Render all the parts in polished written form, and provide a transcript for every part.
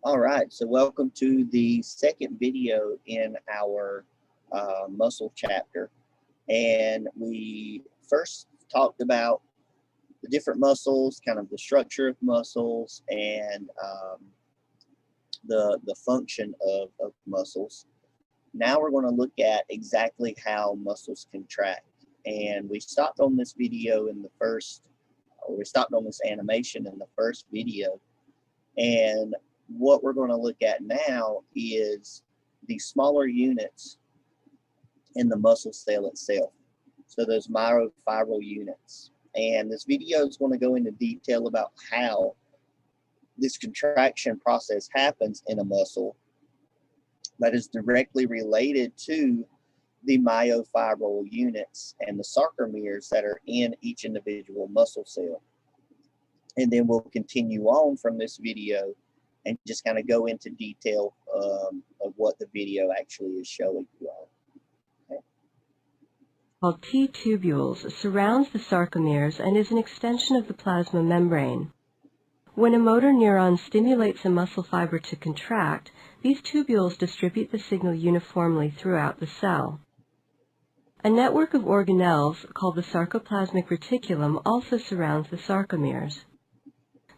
All right, so welcome to the second video in our muscle chapter. And we first talked about the different muscles, kind of the structure of muscles, and the function of muscles. Now we're going to look at exactly how muscles contract. And we stopped on this video in the first, or we stopped on this animation in the first video. And what we're going to look at now is the smaller units in the muscle cell itself. So those myofibril units. And this video is going to go into detail about how this contraction process happens in a muscle that is directly related to the myofibril units and the sarcomeres that are in each individual muscle cell. And then we'll continue on from this video and just kind of go into detail of what the video actually is showing you all. Okay. Called T-tubules surrounds the sarcomeres and is an extension of the plasma membrane. When a motor neuron stimulates a muscle fiber to contract, these tubules distribute the signal uniformly throughout the cell. A network of organelles called the sarcoplasmic reticulum also surrounds the sarcomeres.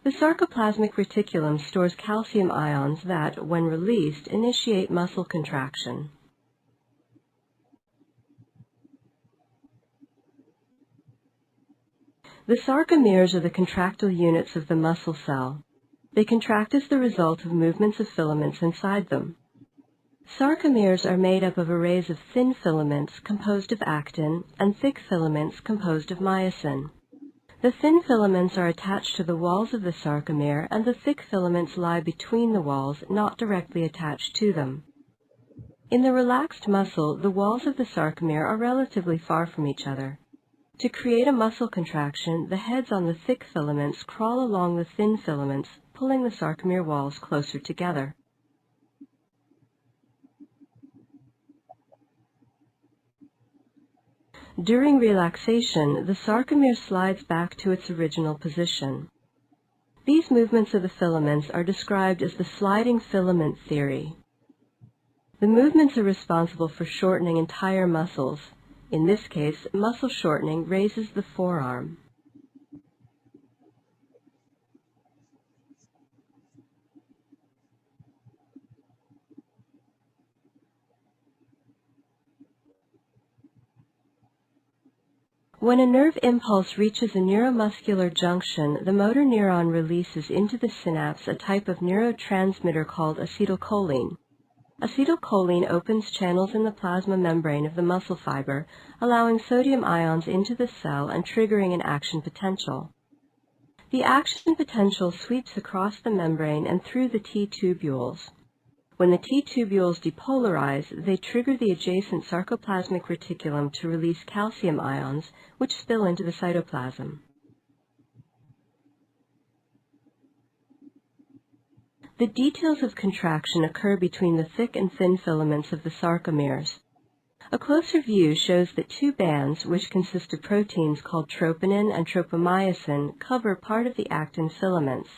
The sarcoplasmic reticulum stores calcium ions that, when released, initiate muscle contraction. The sarcomeres are the contractile units of the muscle cell. They contract as the result of movements of filaments inside them. Sarcomeres are made up of arrays of thin filaments composed of actin and thick filaments composed of myosin. The thin filaments are attached to the walls of the sarcomere, and the thick filaments lie between the walls, not directly attached to them. In the relaxed muscle, the walls of the sarcomere are relatively far from each other. To create a muscle contraction, the heads on the thick filaments crawl along the thin filaments, pulling the sarcomere walls closer together. During relaxation, the sarcomere slides back to its original position. These movements of the filaments are described as the sliding filament theory. The movements are responsible for shortening entire muscles. In this case, muscle shortening raises the forearm. When a nerve impulse reaches a neuromuscular junction, the motor neuron releases into the synapse a type of neurotransmitter called acetylcholine. Acetylcholine opens channels in the plasma membrane of the muscle fiber, allowing sodium ions into the cell and triggering an action potential. The action potential sweeps across the membrane and through the T-tubules. When the T-tubules depolarize, they trigger the adjacent sarcoplasmic reticulum to release calcium ions, which spill into the cytoplasm. The details of contraction occur between the thick and thin filaments of the sarcomeres. A closer view shows that two bands, which consist of proteins called troponin and tropomyosin, cover part of the actin filaments.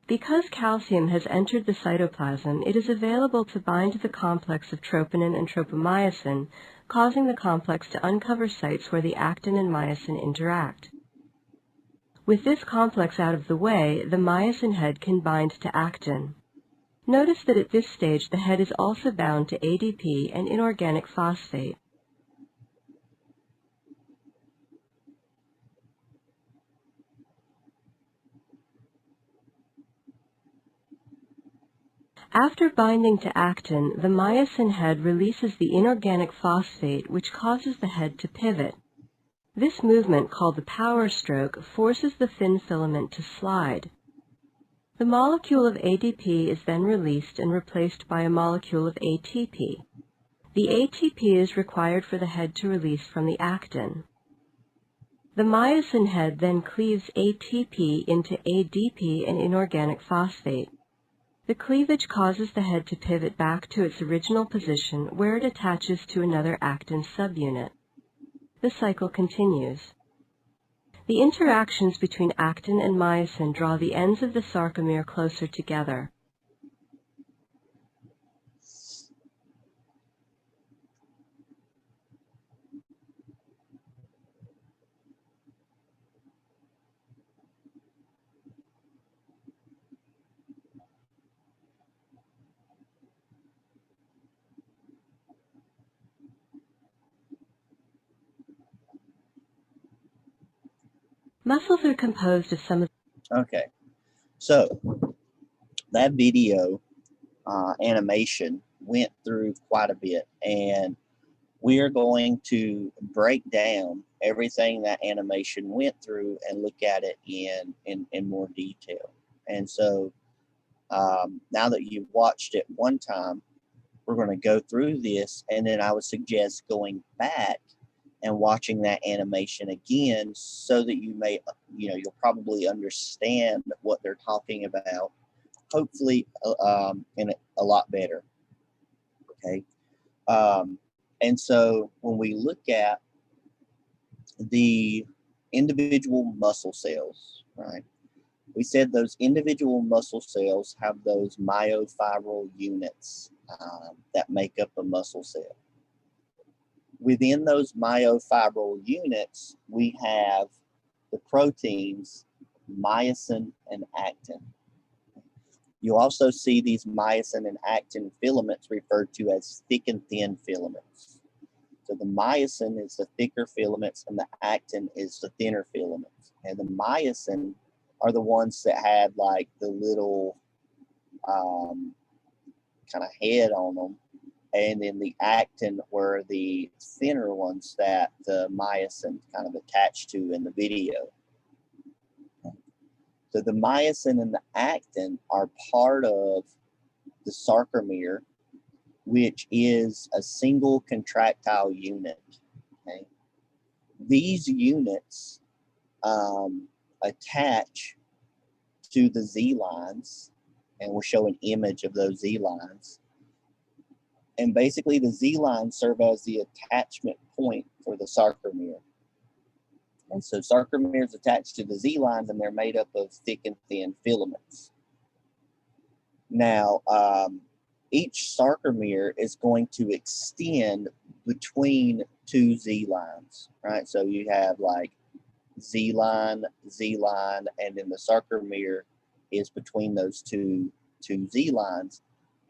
Because calcium has entered the cytoplasm, it is available to bind to the complex of troponin and tropomyosin, causing the complex to uncover sites where the actin and myosin interact. With this complex out of the way, the myosin head can bind to actin. Notice that at this stage the head is also bound to ADP and inorganic phosphate. After binding to actin, the myosin head releases the inorganic phosphate, which causes the head to pivot. This movement, called the power stroke, forces the thin filament to slide. The molecule of ADP is then released and replaced by a molecule of ATP. The ATP is required for the head to release from the actin. The myosin head then cleaves ATP into ADP and inorganic phosphate. The cleavage causes the head to pivot back to its original position, where it attaches to another actin subunit. The cycle continues. The interactions between actin and myosin draw the ends of the sarcomere closer together. Muscles are composed of some of Okay, so that video animation went through quite a bit, and we are going to break down everything that animation went through and look at it in more detail. And so now that you've watched it one time, we're going to go through this, and then I would suggest going back and watching that animation again so that you'll probably understand what they're talking about, hopefully in a lot better. Okay. And so when we look at the individual muscle cells, right, we said those individual muscle cells have those myofibril units that make up a muscle cell. Within those myofibril units, we have the proteins myosin and actin. You also see these myosin and actin filaments referred to as thick and thin filaments. So the myosin is the thicker filaments and the actin is the thinner filaments. And the myosin are the ones that had like the little kind of head on them. And then the actin were the thinner ones that the myosin kind of attached to in the video. So the myosin and the actin are part of the sarcomere, which is a single contractile unit. Okay? These units attach to the Z lines, and we'll show an image of those Z lines. And basically the Z lines serve as the attachment point for the sarcomere. And so sarcomeres attached to the Z lines, and they're made up of thick and thin filaments. Now, each sarcomere is going to extend between two Z lines, right? So you have like Z line, and then the sarcomere is between those two Z lines.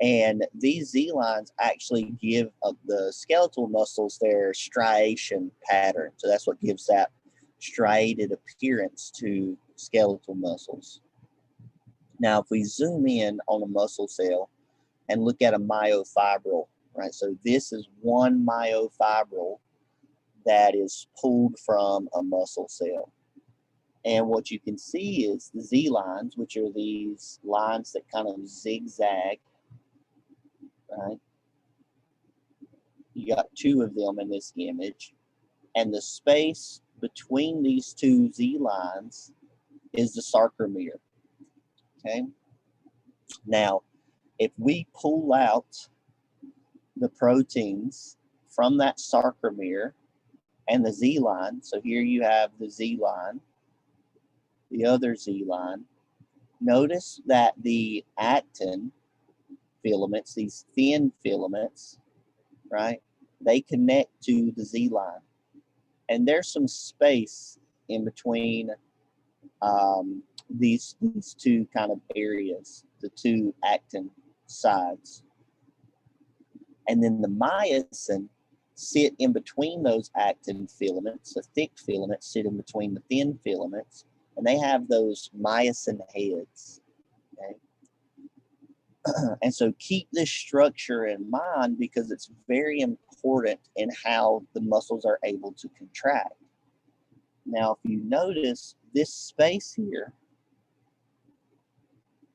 And these Z lines actually give the skeletal muscles their striation pattern. So that's what gives that striated appearance to skeletal muscles. Now, if we zoom in on a muscle cell and look at a myofibril, right? So this is one myofibril that is pulled from a muscle cell. And what you can see is the Z lines, which are these lines that kind of zigzag, right? You got two of them in this image. And the space between these two Z lines is the sarcomere. Okay. Now, if we pull out the proteins from that sarcomere and the Z line, so here you have the Z line, the other Z line, notice that the actin filaments, these thin filaments, right, they connect to the Z line. And there's some space in between these two kind of areas, the two actin sides. And then the myosin sit in between those actin filaments. The thick filaments sit in between the thin filaments, and they have those myosin heads. Okay? And so keep this structure in mind because it's very important in how the muscles are able to contract. Now, if you notice this space here,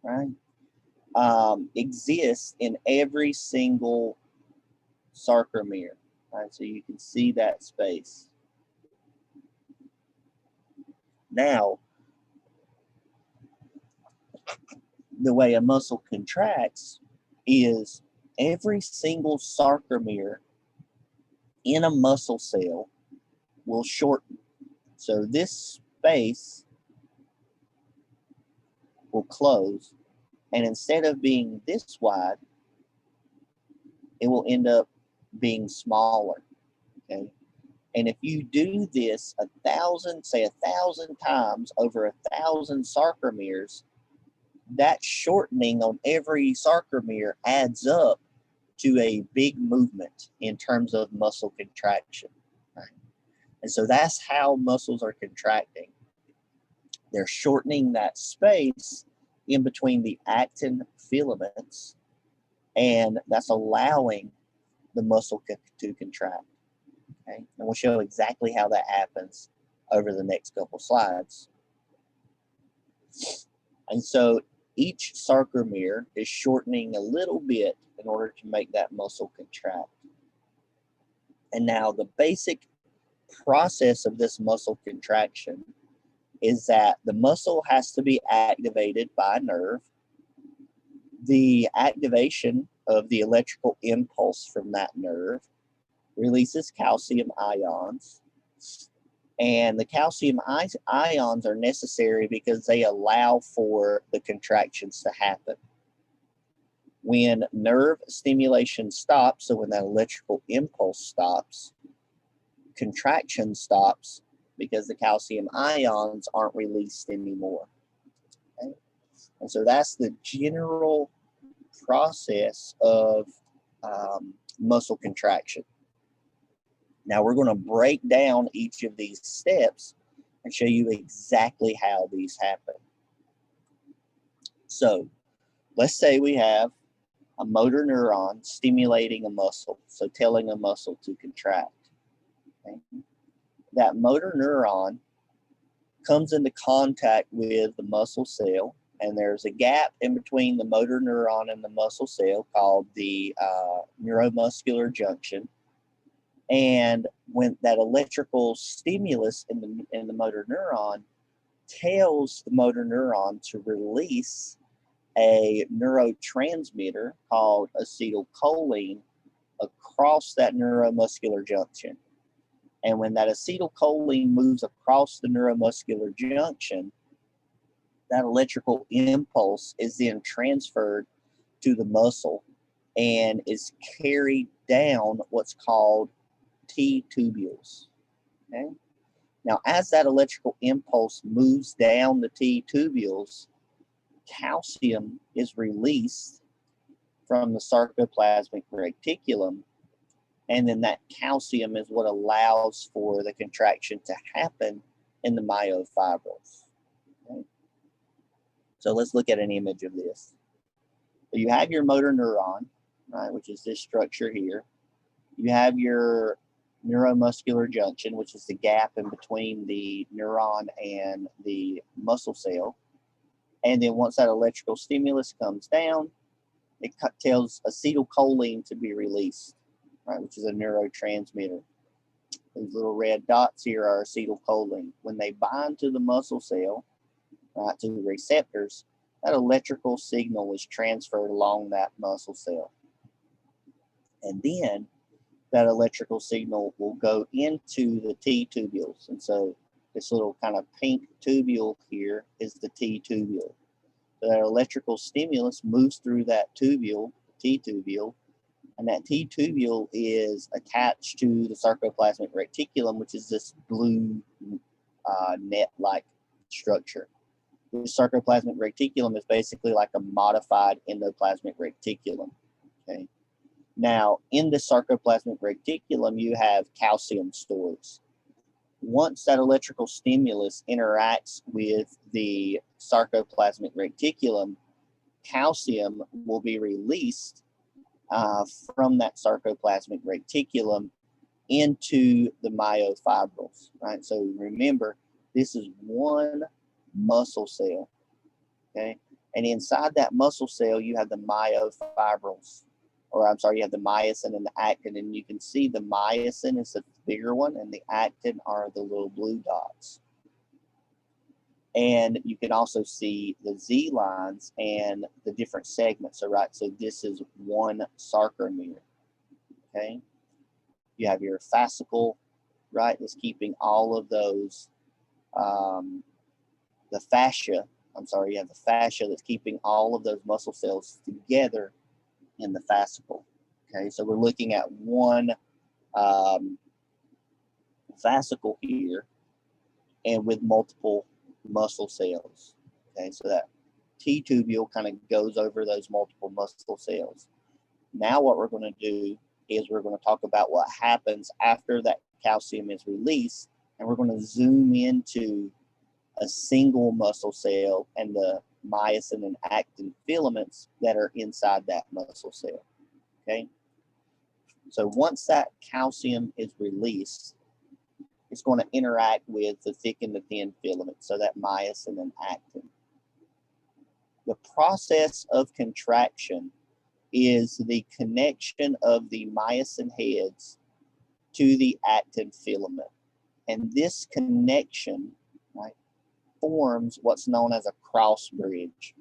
right, exists in every single sarcomere, right? So you can see that space. Now, the way a muscle contracts is every single sarcomere in a muscle cell will shorten. So this space will close, and instead of being this wide, it will end up being smaller. Okay. And if you do this 1,000 times over 1,000 sarcomeres, that shortening on every sarcomere adds up to a big movement in terms of muscle contraction. Right? And so that's how muscles are contracting. they're shortening that space in between the actin filaments, and that's allowing the muscle to contract. Okay, and we'll show exactly how that happens over the next couple slides. And so each sarcomere is shortening a little bit in order to make that muscle contract. And now the basic process of this muscle contraction is that the muscle has to be activated by a nerve. The activation of the electrical impulse from that nerve releases calcium ions. And the calcium ions are necessary because they allow for the contractions to happen. When nerve stimulation stops, so when that electrical impulse stops, contraction stops because the calcium ions aren't released anymore. Okay? And so that's the general process of muscle contraction. Now we're going to break down each of these steps and show you exactly how these happen. So let's say we have a motor neuron stimulating a muscle, so telling a muscle to contract. Okay? That motor neuron comes into contact with the muscle cell, and there's a gap in between the motor neuron and the muscle cell called the neuromuscular junction. And when that electrical stimulus in the motor neuron tells the motor neuron to release a neurotransmitter called acetylcholine across that neuromuscular junction. And when that acetylcholine moves across the neuromuscular junction, that electrical impulse is then transferred to the muscle and is carried down what's called T-tubules. Okay? Now, as that electrical impulse moves down the T-tubules, calcium is released from the sarcoplasmic reticulum, and then that calcium is what allows for the contraction to happen in the myofibrils. Okay? So let's look at an image of this. So you have your motor neuron, right, which is this structure here. You have your neuromuscular junction, which is the gap in between the neuron and the muscle cell. And then once that electrical stimulus comes down, it tells acetylcholine to be released, right, which is a neurotransmitter. These little red dots here are acetylcholine. When they bind to the muscle cell, right, to the receptors, that electrical signal is transferred along that muscle cell. And then that electrical signal will go into the T-tubules. And so this little kind of pink tubule here is the T-tubule. So that electrical stimulus moves through that tubule, T-tubule, and that T-tubule is attached to the sarcoplasmic reticulum, which is this blue net-like structure. The sarcoplasmic reticulum is basically like a modified endoplasmic reticulum. Okay. Now, in the sarcoplasmic reticulum, you have calcium stores. Once that electrical stimulus interacts with the sarcoplasmic reticulum, calcium will be released from that sarcoplasmic reticulum into the myofibrils, right? So remember, this is one muscle cell, okay? And inside that muscle cell, you have the myofibrils. Or I'm sorry, you have the myosin and the actin, and you can see the myosin is the bigger one, and the actin are the little blue dots. And you can also see the Z lines and the different segments. So, right, so this is one sarcomere. Okay, you have your fascicle, right, that's keeping all of those. The fascia, I'm sorry, you have the fascia that's keeping all of those muscle cells together in the fascicle. Okay, so we're looking at one fascicle here, and with multiple muscle cells. Okay, so that T-tubule kind of goes over those multiple muscle cells. Now what we're going to do is we're going to talk about what happens after that calcium is released, and we're going to zoom into a single muscle cell and the myosin and actin filaments that are inside that muscle cell. Okay. So once that calcium is released, it's going to interact with the thick and the thin filaments, so that myosin and actin. The process of contraction is the connection of the myosin heads to the actin filament. And this connection, right, forms what's known as a cross bridge.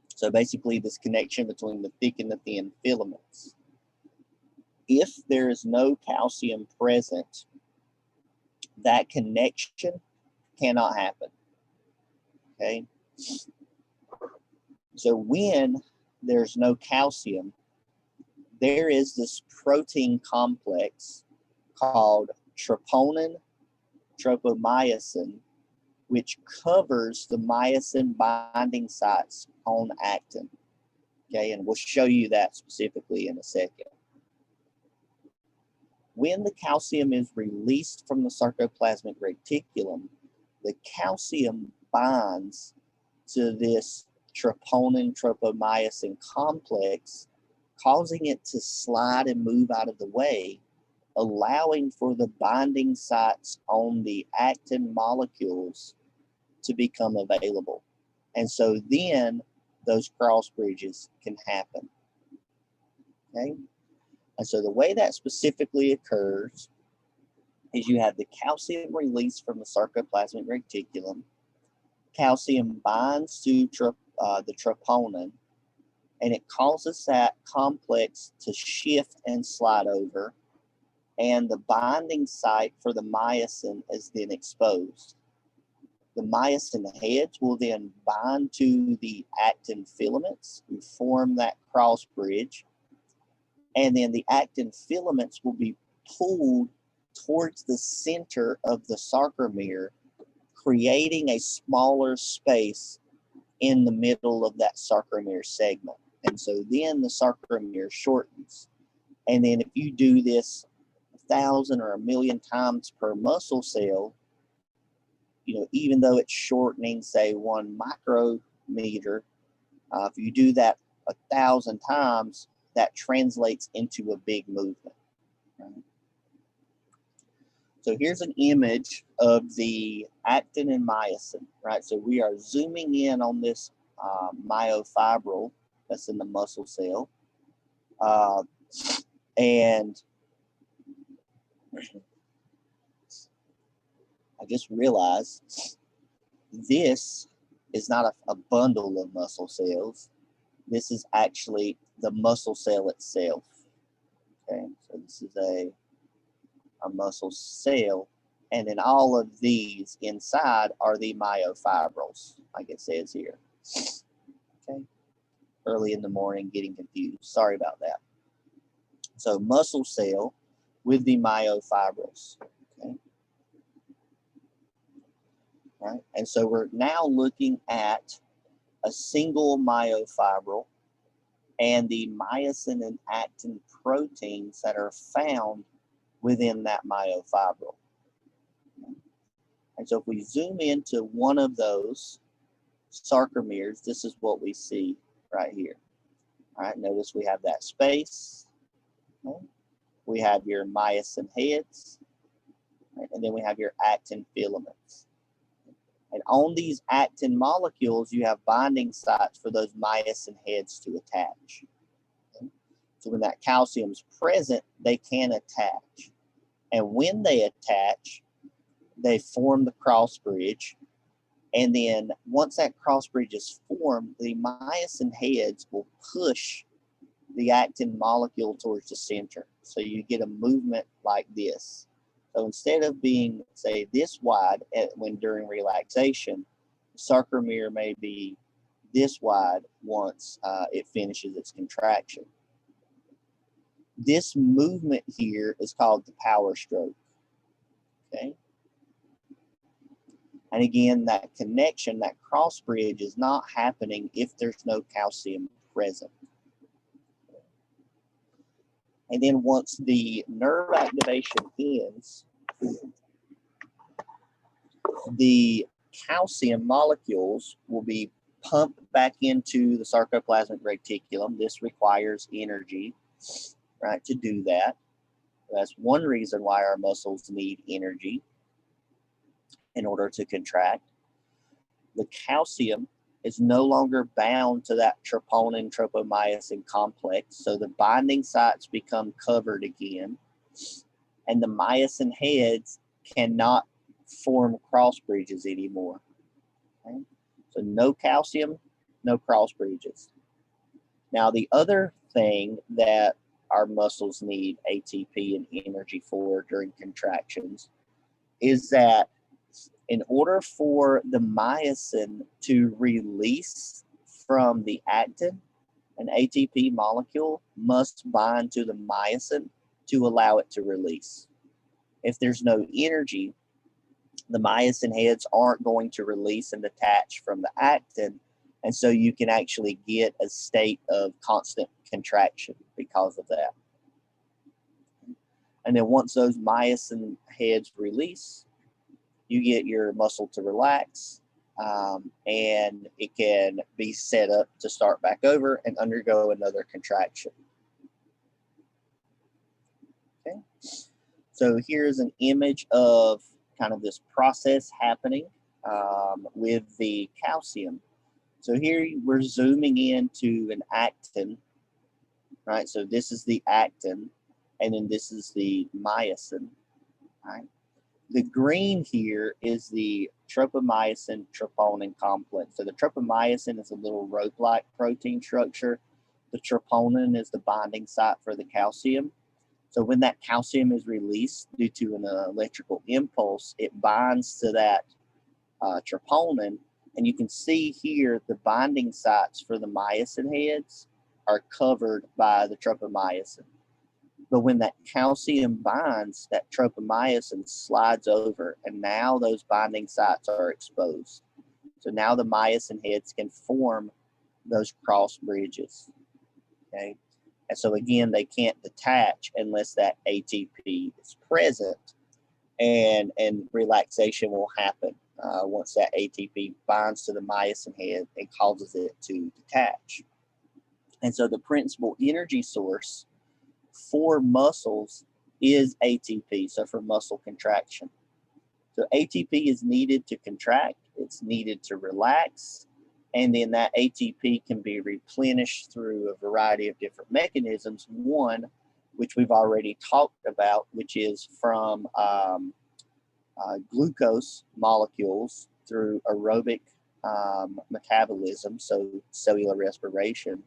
So basically this connection between the thick and the thin filaments. If there is no calcium present, that connection cannot happen. Okay. So when there's no calcium, there is this protein complex called troponin tropomyosin, which covers the myosin binding sites on actin. Okay, and we'll show you that specifically in a second. When the calcium is released from the sarcoplasmic reticulum, the calcium binds to this troponin tropomyosin complex, causing it to slide and move out of the way, allowing for the binding sites on the actin molecules to become available. And so then those cross bridges can happen. Okay? And so the way that specifically occurs is you have the calcium released from the sarcoplasmic reticulum. Calcium binds to the troponin, and it causes that complex to shift and slide over, and the binding site for the myosin is then exposed. The myosin heads will then bind to the actin filaments and form that cross bridge, and then the actin filaments will be pulled towards the center of the sarcomere, creating a smaller space in the middle of that sarcomere segment. And so then the sarcomere shortens. And then if you do this 1,000 or 1,000,000 times per muscle cell, you know, even though it's shortening, say 1 micrometer, if you do that 1,000 times, that translates into a big movement. Right? So here's an image of the actin and myosin, right? So we are zooming in on this myofibril that's in the muscle cell. And I just realized this is not a bundle of muscle cells. This is actually the muscle cell itself. Okay, so this is a muscle cell, and then all of these inside are the myofibrils, like it says here. Okay, early in the morning, getting confused. Sorry about that. So muscle cell with the myofibrils. Okay. Right, and so we're now looking at a single myofibril and the myosin and actin proteins that are found within that myofibril. And so if we zoom into one of those sarcomeres, this is what we see right here. All right, notice we have that space. Okay. We have your myosin heads, right, and then we have your actin filaments. And on these actin molecules, you have binding sites for those myosin heads to attach. Okay. So when that calcium is present, they can attach. And when they attach, they form the cross bridge. And then once that cross bridge is formed, the myosin heads will push the actin molecule towards the center. So you get a movement like this. So instead of being, say, this wide when during relaxation, the sarcomere may be this wide once it finishes its contraction. This movement here is called the power stroke. Okay. And again, that connection, that cross bridge is not happening if there's no calcium present. And then once the nerve activation ends, the calcium molecules will be pumped back into the sarcoplasmic reticulum. This requires energy, right, to do that. That's one reason why our muscles need energy in order to contract. The calcium is no longer bound to that troponin tropomyosin complex, so the binding sites become covered again, and the myosin heads cannot form cross bridges anymore. Okay? So no calcium, no cross bridges. Now the other thing that our muscles need ATP and energy for during contractions is that in order for the myosin to release from the actin, an ATP molecule must bind to the myosin to allow it to release. If there's no energy, the myosin heads aren't going to release and detach from the actin, and so you can actually get a state of constant contraction because of that. And then once those myosin heads release, you get your muscle to relax, and it can be set up to start back over and undergo another contraction. Okay, so here's an image of kind of this process happening with the calcium. So here we're zooming into an actin, right? So this is the actin, and then this is the myosin, right? The green here is the tropomyosin troponin complex. So the tropomyosin is a little rope-like protein structure. The troponin is the binding site for the calcium. So when that calcium is released due to an electrical impulse, it binds to that troponin. And you can see here the binding sites for the myosin heads are covered by the tropomyosin. But when that calcium binds, that tropomyosin slides over, and now those binding sites are exposed. So now the myosin heads can form those cross bridges. Okay, and so again, they can't detach unless that ATP is present, and relaxation will happen once that ATP binds to the myosin head and causes it to detach. And so the principal energy source for muscles is ATP, so for muscle contraction. So ATP is needed to contract, it's needed to relax, and then that ATP can be replenished through a variety of different mechanisms. One, which we've already talked about, which is from glucose molecules through aerobic metabolism, so cellular respiration.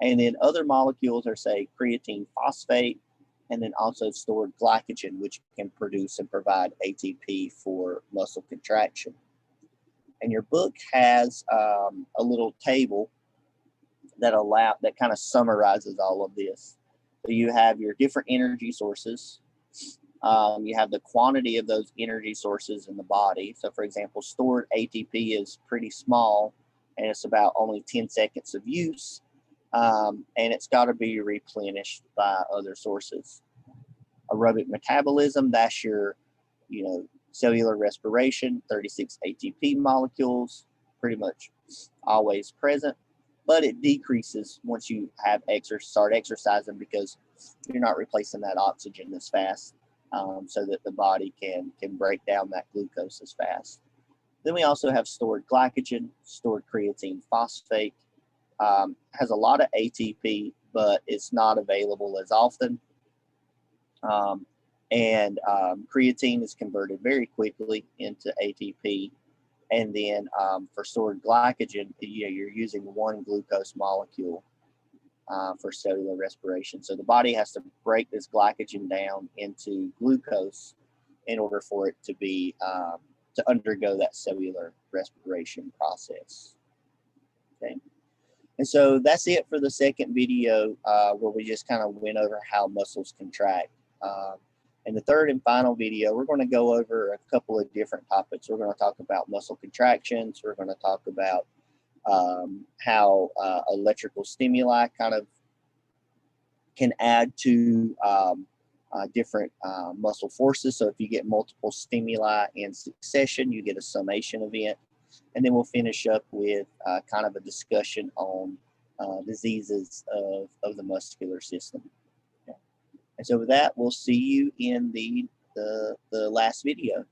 And then other molecules are, say, creatine phosphate, and then also stored glycogen, which can produce and provide ATP for muscle contraction. And your book has a little table that kind of summarizes all of this. So you have your different energy sources. You have the quantity of those energy sources in the body. So, for example, stored ATP is pretty small, and it's about only 10 seconds of use. And it's got to be replenished by other sources. Aerobic metabolism, that's your, cellular respiration, 36 ATP molecules, pretty much always present, but it decreases once you have start exercising because you're not replacing that oxygen as fast, so that the body can break down that glucose as fast. Then we also have stored glycogen, stored creatine phosphate. Has a lot of ATP, but it's not available as often. Creatine is converted very quickly into ATP. And then for stored glycogen, you're using one glucose molecule for cellular respiration. So the body has to break this glycogen down into glucose in order for it to be to undergo that cellular respiration process. Okay. And so that's it for the second video, where we just kind of went over how muscles contract. In the third and final video, we're going to go over a couple of different topics. We're going to talk about muscle contractions. We're going to talk about how electrical stimuli kind of can add to different muscle forces. So if you get multiple stimuli in succession, you get a summation event. And then we'll finish up with kind of a discussion on diseases of the muscular system. Okay. And so with that, we'll see you in the last video.